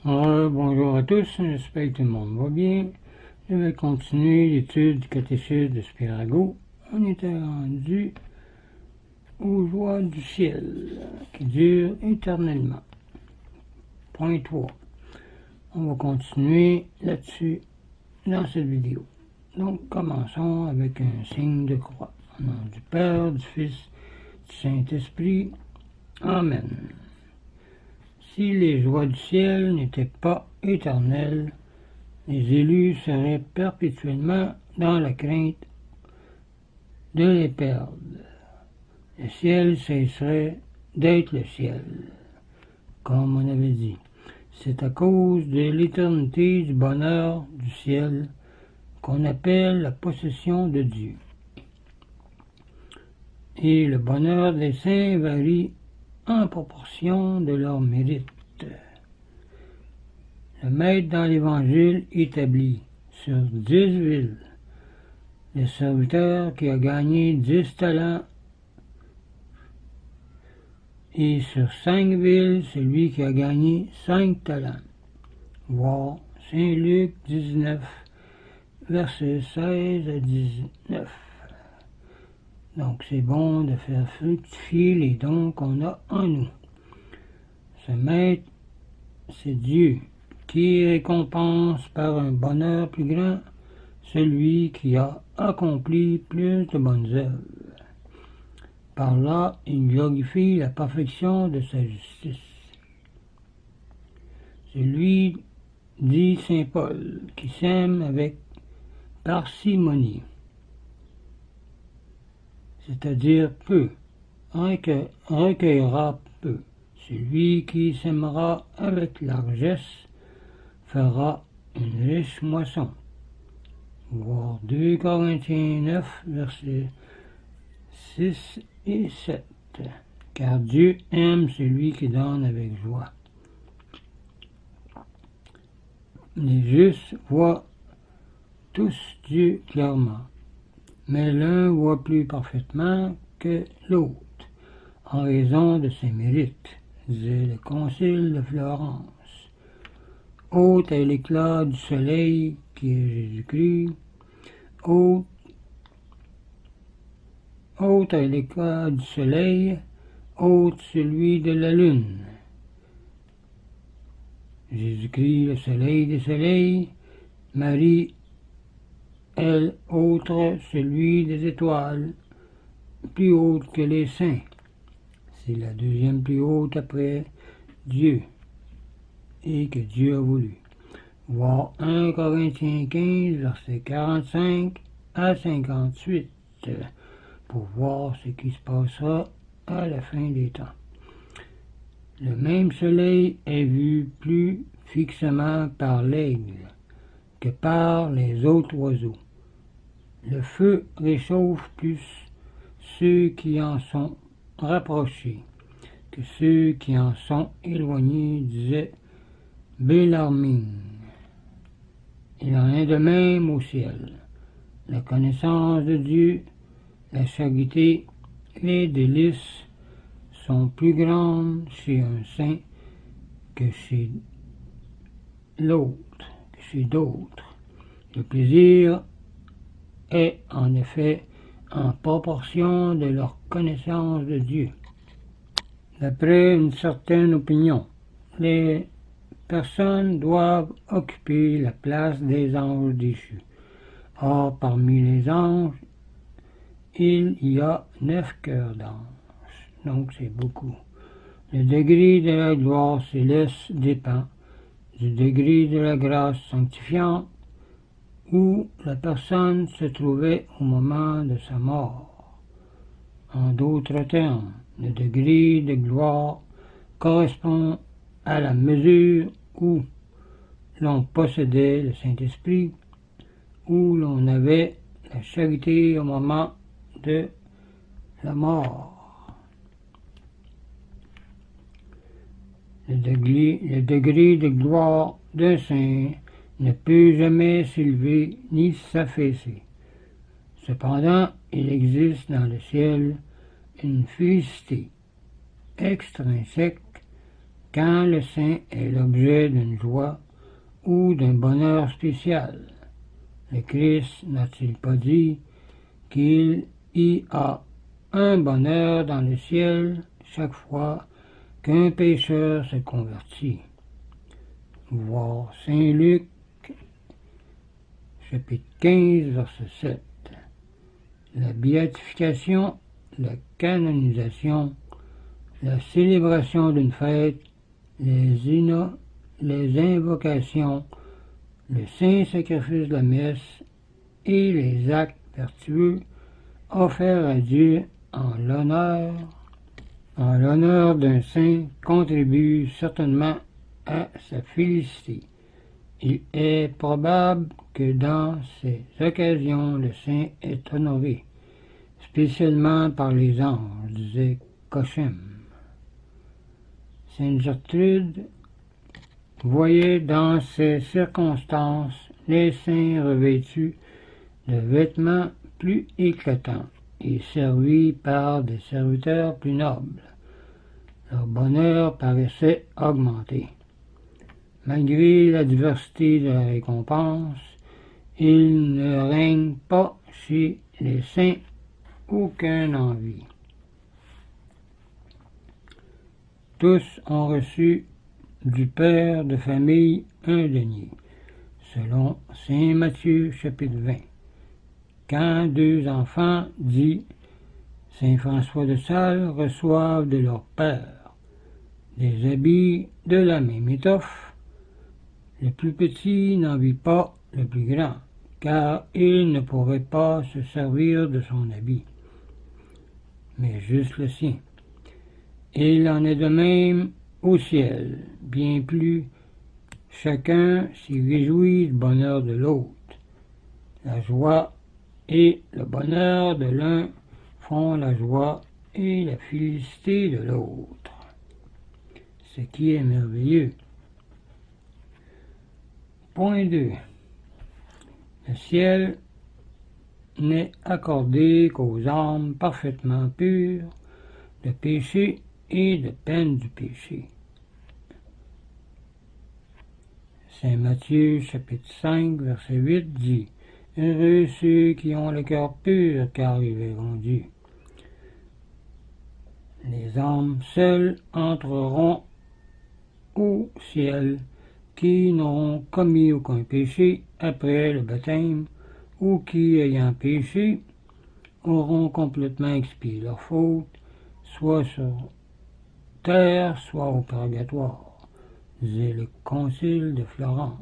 Bonjour à tous, j'espère que tout le monde va bien. Je vais continuer l'étude du catéchisme de Spirago. On était rendu aux joies du ciel qui durent éternellement. Point 3. On va continuer là-dessus dans cette vidéo. Donc commençons avec un signe de croix. Au nom du Père, du Fils, du Saint-Esprit. Amen. Si les joies du ciel n'étaient pas éternelles, les élus seraient perpétuellement dans la crainte de les perdre. Le ciel cesserait d'être le ciel, comme on avait dit. C'est à cause de l'éternité du bonheur du ciel qu'on appelle la possession de Dieu. Et le bonheur des saints varie en proportion de leur mérite. Le maître dans l'Évangile établit sur 10 villes le serviteur qui a gagné 10 talents et sur 5 villes celui qui a gagné 5 talents. Voir Saint Luc 19, versets 16 à 19. Donc c'est bon de faire fructifier les dons qu'on a en nous. Ce maître, c'est Dieu qui récompense par un bonheur plus grand celui qui a accompli plus de bonnes œuvres. Par là, il glorifie la perfection de sa justice. C'est lui, dit saint Paul, qui sème avec parcimonie, c'est-à-dire peu, recueillera peu. Celui qui sèmera avec largesse fera une riche moisson. Voir 2 Corinthiens 9, versets 6 et 7. Car Dieu aime celui qui donne avec joie. Les justes voient tous Dieu clairement, mais l'un voit plus parfaitement que l'autre, en raison de ses mérites, disait le Concile de Florence. Haute est l'éclat du soleil qui est Jésus-Christ, haute est l'éclat du soleil, haute celui de la lune. Jésus-Christ, le soleil des soleils, Marie, elle, autre, celui des étoiles, plus haute que les saints. C'est la deuxième plus haute après Dieu, et que Dieu a voulu. Voir 1 Corinthiens 15, versets 45 à 58, pour voir ce qui se passera à la fin des temps. Le même soleil est vu plus fixement par l'aigle que par les autres oiseaux. Le feu réchauffe plus ceux qui en sont rapprochés que ceux qui en sont éloignés, disait Bellarmine. Il en est de même au ciel. La connaissance de Dieu, la charité, les délices sont plus grandes chez un saint que chez l'autre, que chez d'autres. Le plaisir est en effet en proportion de leur connaissance de Dieu. D'après une certaine opinion, les personnes doivent occuper la place des anges déchus. Or, parmi les anges, il y a 9 cœurs d'anges, donc c'est beaucoup. Le degré de la gloire céleste dépend du degré de la grâce sanctifiante où la personne se trouvait au moment de sa mort. En d'autres termes, le degré de gloire correspond à la mesure où l'on possédait le Saint-Esprit, où l'on avait la charité au moment de la mort. Le degré de gloire d'un saint ne peut jamais s'élever ni s'affaisser. Cependant, il existe dans le ciel une félicité extrinsèque quand le saint est l'objet d'une joie ou d'un bonheur spécial. Le Christ n'a-t-il pas dit qu'il y a un bonheur dans le ciel chaque fois qu'un pécheur se convertit? Voir Saint Luc, chapitre 15, verset 7. La béatification, la canonisation, la célébration d'une fête, les invocations, le saint sacrifice de la messe et les actes vertueux offerts à Dieu en l'honneur d'un saint contribuent certainement à sa félicité. Il est probable que dans ces occasions le saint est honoré, spécialement par les anges, disait Cochem. Sainte Gertrude voyait dans ces circonstances les saints revêtus de vêtements plus éclatants et servis par des serviteurs plus nobles. Leur bonheur paraissait augmenter. Malgré la diversité de la récompense, il ne règne pas chez les saints aucune envie. Tous ont reçu du père de famille un denier, selon saint Matthieu chapitre 20. Quand deux enfants, dit saint François de Sales, reçoivent de leur père des habits de la même étoffe, le plus petit n'envie pas le plus grand, car il ne pourrait pas se servir de son habit, mais juste le sien. Il en est de même au ciel, bien plus, chacun s'y réjouit du bonheur de l'autre. La joie et le bonheur de l'un font la joie et la félicité de l'autre, ce qui est merveilleux. Point 2. Le ciel n'est accordé qu'aux âmes parfaitement pures de péché et de peine du péché. Saint Matthieu, chapitre 5, verset 8 dit « Heureux ceux qui ont le cœur pur, car ils verront Dieu. » Les âmes seules entreront au ciel qui n'auront commis aucun péché après le baptême, ou qui, ayant péché, auront complètement expié leur faute, soit sur terre, soit au purgatoire, disait le concile de Florence.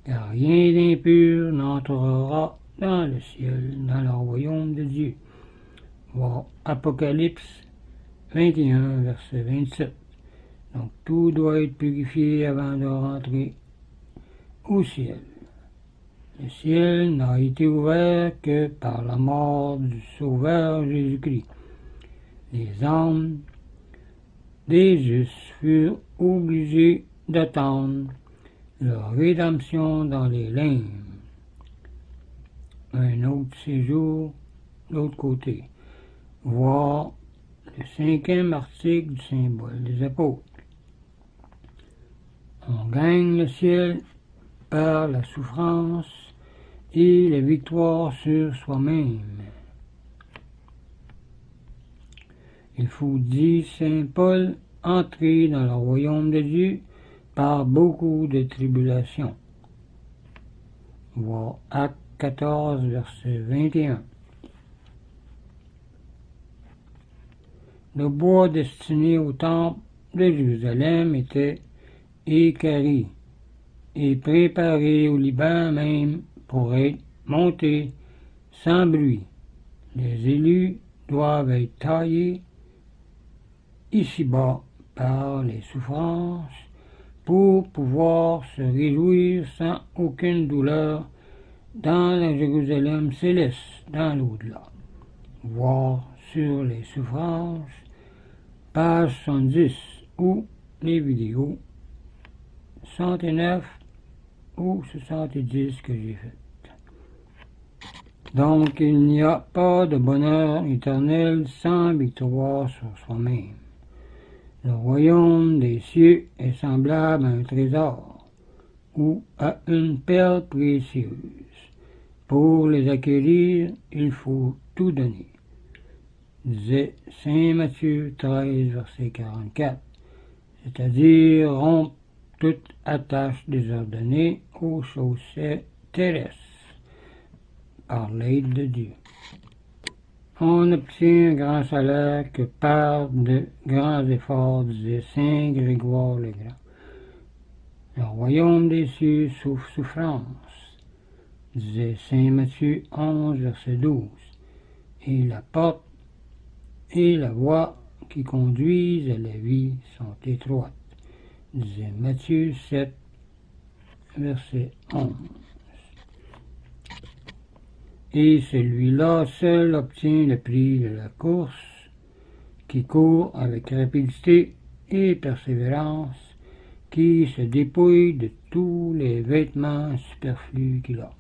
Car rien d'impur n'entrera dans le ciel, dans le royaume de Dieu. Voir Apocalypse 21, verset 27. Donc tout doit être purifié avant de rentrer au ciel. Le ciel n'a été ouvert que par la mort du Sauveur Jésus-Christ. Les âmes des justes furent obligées d'attendre leur rédemption dans les limbes. Un autre séjour, de l'autre côté. Voir le 5e article du symbole des apôtres. On gagne le ciel par la souffrance et la victoire sur soi-même. Il faut, dit saint Paul, entrer dans le royaume de Dieu par beaucoup de tribulations. Voir Acte 14, verset 21. Le bois destiné au temple de Jérusalem était équarri et préparé au Liban même pour être monté sans bruit. Les élus doivent être taillés ici-bas par les souffrances pour pouvoir se réjouir sans aucune douleur dans la Jérusalem céleste, dans l'au-delà. Voir sur les souffrances, page 70, ou les vidéos 69 ou 70 que j'ai faites. Donc il n'y a pas de bonheur éternel sans victoire sur soi-même. Le royaume des cieux est semblable à un trésor ou à une perle précieuse. Pour les acquérir, il faut tout donner. Disait Saint Matthieu 13, verset 44, c'est-à-dire rompre toute attache désordonnée aux choses terrestres par l'aide de Dieu. On obtient un grand salaire que par de grands efforts, disait Saint Grégoire le Grand. Le royaume des cieux souffre souffrance, disait Saint Matthieu 11, verset 12, et la porte et la voie qui conduisent à la vie sont étroites, disait Matthieu 7, verset 11. Et celui-là seul obtient le prix de la course, qui court avec rapidité et persévérance, qui se dépouille de tous les vêtements superflus qu'il a.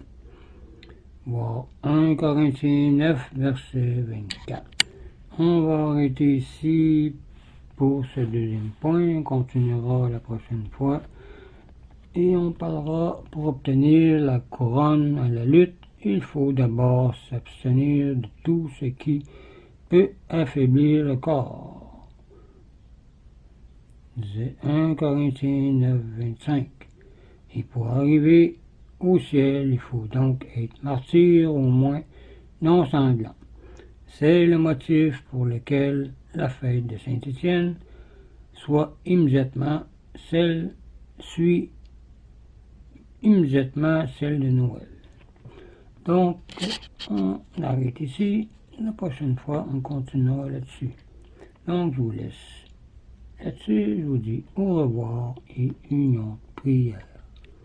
Voir 1 Corinthiens 9, verset 24. On va arrêter ici pour ce deuxième point. On continuera la prochaine fois. Et on parlera, pour obtenir la couronne à la lutte, il faut d'abord s'abstenir de tout ce qui peut affaiblir le corps. Disait 1 Corinthiens 9, 25. Et pour arriver au ciel, il faut donc être martyr, au moins non sanglant. C'est le motif pour lequel la fête de Saint-Étienne soit immédiatement celle de Noël. Donc, on arrête ici. La prochaine fois, on continuera là-dessus. Donc, je vous laisse là-dessus. Je vous dis au revoir et union prière.